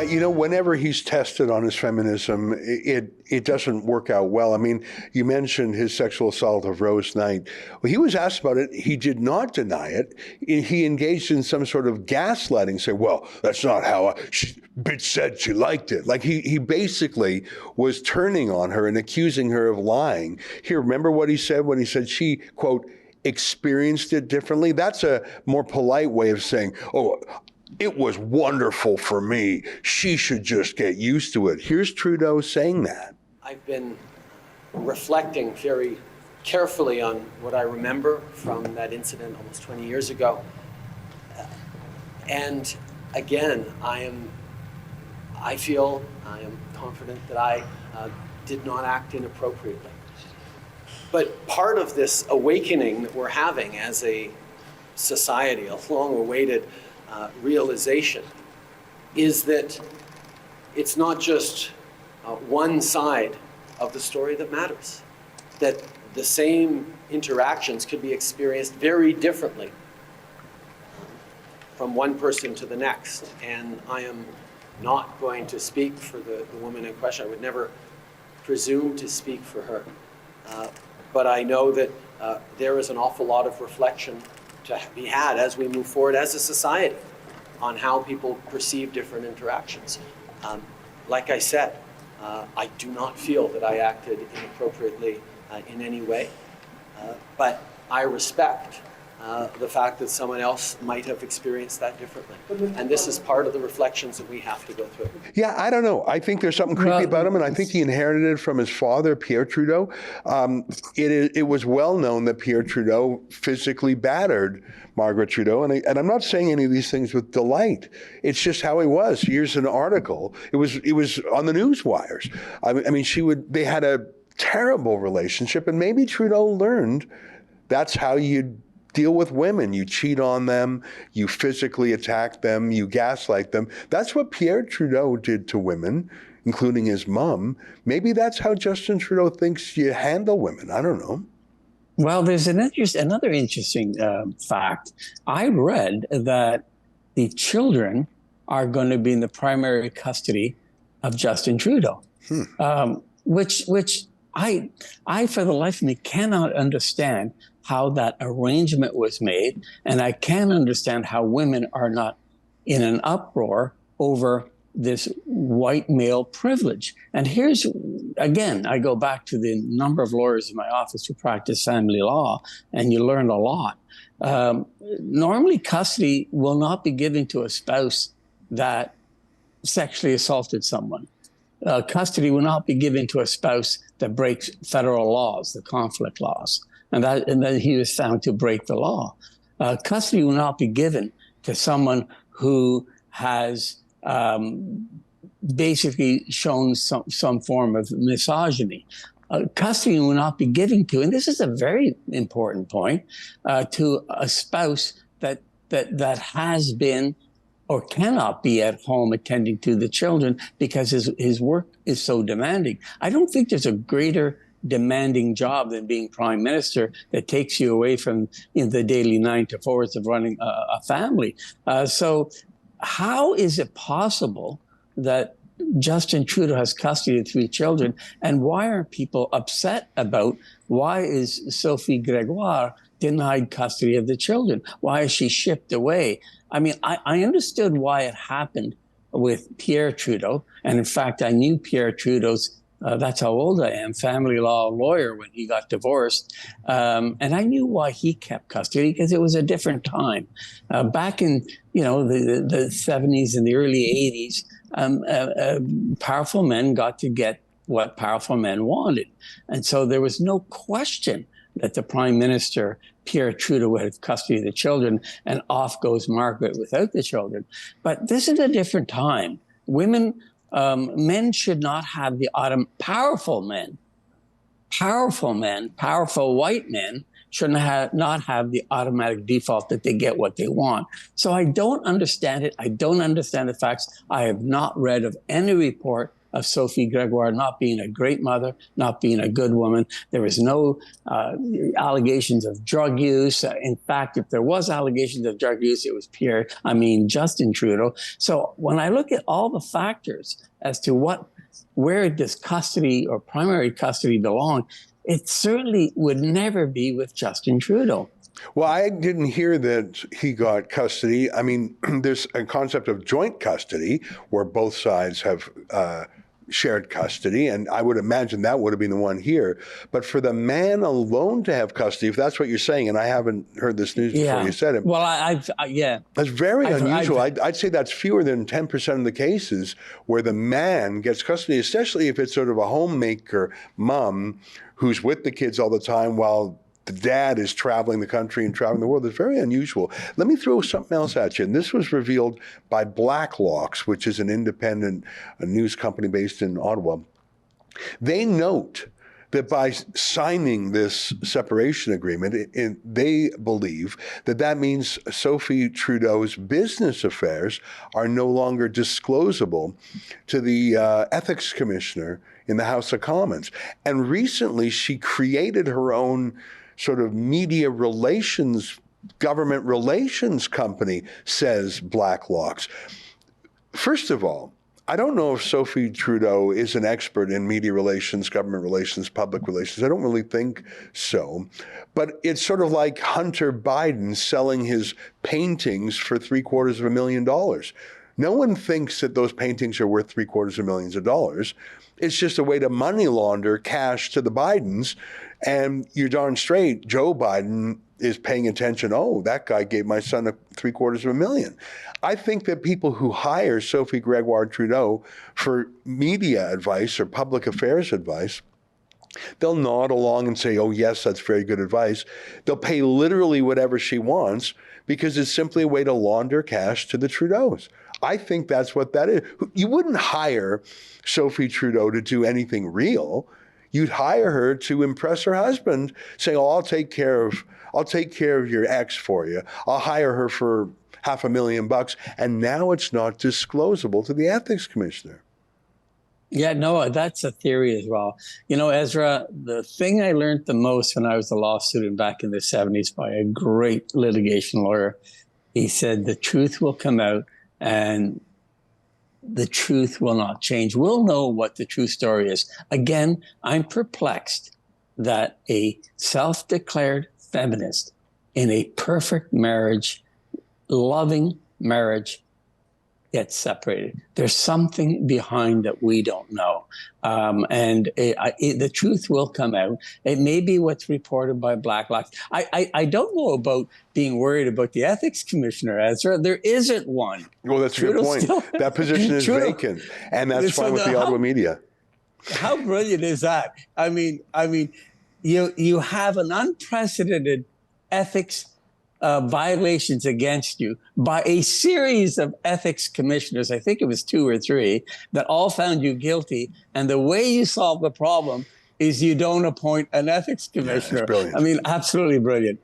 Yeah, whenever he's tested on his feminism, it doesn't work out well. I mean, you mentioned his sexual assault of Rose Knight. Well, he was asked about it. He did not deny it. He engaged in some sort of gaslighting, say, well, that's not how bitch said she liked it. Like he basically was turning on her and accusing her of lying. Here, remember what he said when he said she, quote, experienced it differently? That's a more polite way of saying, oh, it was wonderful for me. She should just get used to it. Here's Trudeau saying that. I've been reflecting very carefully on what I remember from that incident almost 20 years ago. And again, I am confident that I did not act inappropriately. But part of this awakening that we're having as a society, a long-awaited realization, is that it's not just one side of the story that matters, that the same interactions could be experienced very differently from one person to the next. And I am not going to speak for the woman in question. I would never presume to speak for her. But I know that there is an awful lot of reflection to be had as we move forward as a society on how people perceive different interactions. Like I said, I do not feel that I acted inappropriately in any way, but I respect the fact that someone else might have experienced that differently. And this is part of the reflections that we have to go through. Yeah, I don't know. I think there's something creepy about him, and I think he inherited it from his father, Pierre Trudeau. It was well known that Pierre Trudeau physically battered Margaret Trudeau, and I'm not saying any of these things with delight. It's just how he was. Here's an article. It was on the news wires. I mean, they had a terrible relationship, and maybe Trudeau learned that's how you deal with women. You cheat on them, you physically attack them, you gaslight them. That's what Pierre Trudeau did to women, including his mom. Maybe that's how Justin Trudeau thinks you handle women. I don't know. Well, there's another interesting fact. I read that the children are going to be in the primary custody of Justin Trudeau, which I, for the life of me, cannot understand how that arrangement was made. And I can't understand how women are not in an uproar over this white male privilege. And here's, again, I go back to the number of lawyers in my office who practice family law, and you learn a lot. Normally, custody will not be given to a spouse that sexually assaulted someone. Custody will not be given to a spouse that breaks federal laws, the conflict laws. And then he was found to break the law. Custody will not be given to someone who has basically shown some form of misogyny. Custody will not be given to, and this is a very important point, to a spouse that has been or cannot be at home attending to the children because his work is so demanding. I don't think there's a greater demanding job than being prime minister that takes you away from the daily 9 to 4s of running a family. So how is it possible that Justin Trudeau has custody of 3 children, and why are people upset about why is Sophie Gregoire denied custody of the children? Why is she shipped away? I mean, I understood why it happened with Pierre Trudeau, and in fact, I knew Pierre Trudeau's that's how old I am, family law lawyer when he got divorced. And I knew why he kept custody, because it was a different time. Back in, the 70s and the early 80s, powerful men got to get what powerful men wanted. And so there was no question that the Prime Minister, Pierre Trudeau, would have custody of the children, and off goes Margaret without the children. But this is a different time. Men should not have powerful white men should not have the automatic default that they get what they want. So I don't understand it. I don't understand the facts. I have not read of any report Sophie Gregoire not being a great mother, not being a good woman. There was no allegations of drug use. In fact, if there was allegations of drug use, it was Justin Trudeau. So when I look at all the factors as to where does custody or primary custody belong, it certainly would never be with Justin Trudeau. Well, I didn't hear that he got custody. I mean, there's a concept of joint custody where both sides have shared custody, and I would imagine that would have been the one here. But for the man alone to have custody, if that's what you're saying, and I haven't heard this news before you said it. Well, That's very unusual. I'd say that's fewer than 10% of the cases where the man gets custody, especially if it's sort of a homemaker mom who's with the kids all the time while the dad is traveling the country and traveling the world. It's very unusual. Let me throw something else at you. And this was revealed by Blacklocks, which is an independent news company based in Ottawa. They note that by signing this separation agreement, they believe that means Sophie Trudeau's business affairs are no longer disclosable to the ethics commissioner in the House of Commons. And recently she created her own sort of media relations, government relations company, says Blacklocks. First of all, I don't know if Sophie Trudeau is an expert in media relations, government relations, public relations. I don't really think so. But it's sort of like Hunter Biden selling his paintings for $750,000. No one thinks that those paintings are worth $750,000. It's just a way to money launder cash to the Bidens. And you're darn straight, Joe Biden is paying attention. Oh, that guy gave my son $750,000. I think that people who hire Sophie Gregoire Trudeau for media advice or public affairs advice, they'll nod along and say, oh, yes, that's very good advice. They'll pay literally whatever she wants because it's simply a way to launder cash to the Trudeaus. I think that's what that is. You wouldn't hire Sophie Trudeau to do anything real. You'd hire her to impress her husband, saying, oh, I'll take care of your ex for you. I'll hire her for $500,000. And now it's not disclosable to the ethics commissioner. Yeah, no, that's a theory as well. You know, Ezra, the thing I learned the most when I was a law student back in the 70s by a great litigation lawyer, he said, the truth will come out and the truth will not change. We'll know what the true story is. Again, I'm perplexed that a self-declared feminist in a perfect marriage, loving marriage, gets separated. There's something behind that we don't know. And the truth will come out. It may be what's reported by Blacklocks. I don't know about being worried about the ethics commissioner, Ezra. There isn't one. Well, that's a good point. That position is vacant. And that's fine with the Ottawa media. How brilliant is that? I mean, you have an unprecedented ethics violations against you by a series of ethics commissioners, I think it was 2 or 3, that all found you guilty. And the way you solve the problem is you don't appoint an ethics commissioner. Yeah, it's brilliant. I mean, absolutely brilliant.